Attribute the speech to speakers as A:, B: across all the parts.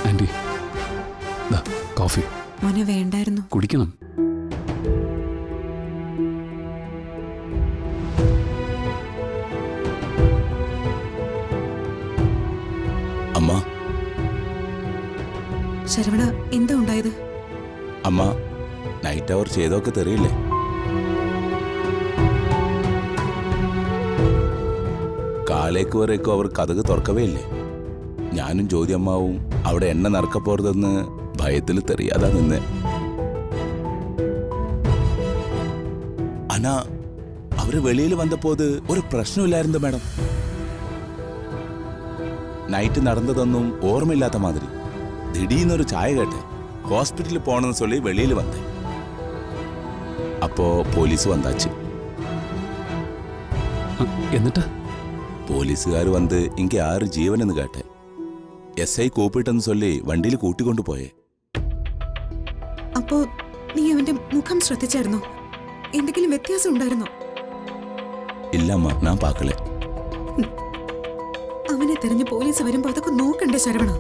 A: Anti, ദാ coffee.
B: മോനെ വേണ്ടായിരുന്നു.
A: കുടിക്കണം.
C: അമ്മ,
B: ശരവണ, എന്താ ഉണ്ടായത്?
C: അമ്മ, നൈറ്റ് അവർ ചെയ്തൊക്കെ തെറിയില്ലേ? കാലേക്ക് വരേക്കും അവർ കഥക് തുറക്കവേ ഇല്ലേ? ഞാനും ജ്യോതിയമ്മാവും അവിടെ എണ്ണ നടക്കപ്പോറതെന്ന് ഭയത്തിൽ തെറിയാതാ നിന്ന്. അനാ അവര് വെളിയിൽ വന്നപ്പോത് ഒരു പ്രശ്നമില്ലായിരുന്നു മാഡം. നൈറ്റ് നടന്നതൊന്നും ഓർമ്മയില്ലാത്ത മാതിരി ദിടീന്നൊരു ചായ കേട്ടെ ഹോസ്പിറ്റലിൽ പോണെന്ന് ചൊല്ലി വെളിയിൽ വന്നേ. അപ്പോ പോലീസ് വന്നാച്ച്.
A: എന്നിട്ട്
C: പോലീസുകാർ വന്ന് ഇങ്ങ ആറ് ജീവനെന്ന് കേട്ടെ. SI കൂപ്പിട്ടെന്ന് ചൊല്ലി വണ്ടിയിൽ കൂട്ടിക്കൊണ്ടുപോയേ.
B: അപ്പോ നീ അവന്റെ മുഖം ശ്രദ്ധിച്ചായിരുന്നോ? എന്തെങ്കിലും വ്യത്യാസം ഉണ്ടായിരുന്നോ?
C: ഇല്ലമ്മ, ഞാൻ പാക്കളെ.
B: അവനെ തെരഞ്ഞ് പോലീസ് വരുമ്പോ അതൊക്കെ നോക്കണ്ടേ ശരവണ?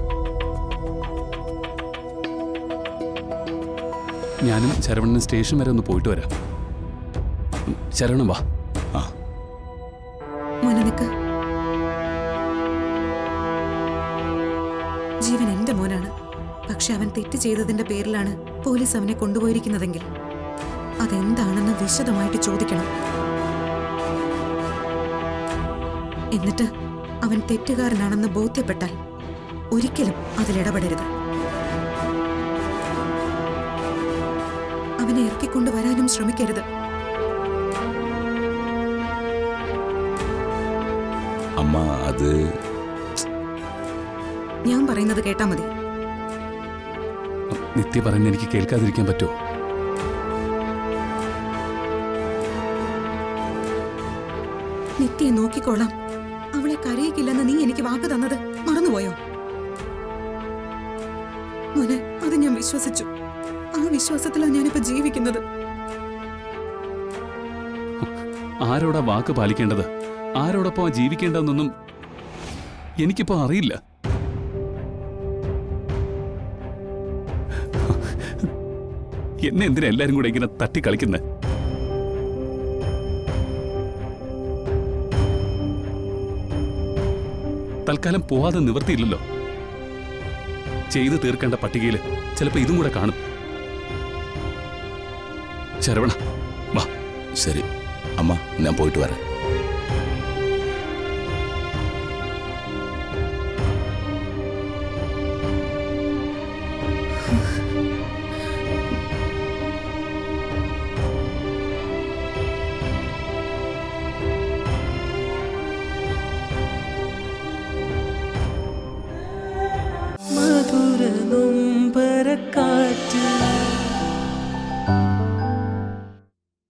A: ഞാനും ശരവണനും സ്റ്റേഷൻ വരെ ഒന്ന് പോയിട്ട് വരാം. ശരവണൻ വാ.
C: ആ,
B: മോനെ നിക്ക്. ജീവൻ എന്റെ മോനാണ്. പക്ഷെ അവൻ തെറ്റ് ചെയ്തതിന്റെ പേരിലാണ് പോലീസ് അവനെ കൊണ്ടുപോയിരിക്കുന്നതെങ്കിൽ അതെന്താണെന്ന് വിശദമായിട്ട് ചോദിക്കണം. എന്നിട്ട് അവൻ തെറ്റുകാരനാണെന്ന് ബോധ്യപ്പെട്ടാൽ ഒരിക്കലും അതിലിടപെടരുത്. അവനെ ഇറക്കിക്കൊണ്ടുവരാനും ശ്രമിക്കരുത്.
C: അമ്മ, അത്
B: ഞാൻ പറയുന്നത് കേട്ടാ മതി.
A: നിത്യ പറയുന്നത് എനിക്ക് കേൾക്കാതിരിക്കാൻ പറ്റുമോ?
B: നിത്യയെ നോക്കിക്കോളാം. അവളെ കരയിക്കില്ലെന്ന് നീ എനിക്ക് വാക്ക് തന്നത് മറന്നുപോയോ? മോനെ, അത് ഞാൻ വിശ്വസിച്ചു. ആ വിശ്വാസത്തിലാണ് ഞാനിപ്പോ ജീവിക്കുന്നത്.
A: ആരോടാ വാക്ക് പാലിക്കേണ്ടത്, ആരോടൊപ്പം ജീവിക്കേണ്ടതെന്നൊന്നും എനിക്കിപ്പോ അറിയില്ല. എന്നെ എന്തിനാ എല്ലാരും കൂടെ ഇങ്ങനെ തട്ടിക്കളിക്കുന്നത്? തൽക്കാലം പോവാതെ നിവർത്തിയില്ലല്ലോ. ചെയ്തു തീർക്കേണ്ട പട്ടികയിൽ ചിലപ്പോ ഇതും കൂടെ കാണും. ശരവണ വാ.
C: ശരി അമ്മ, ഞാൻ പോയിട്ട് വരാം.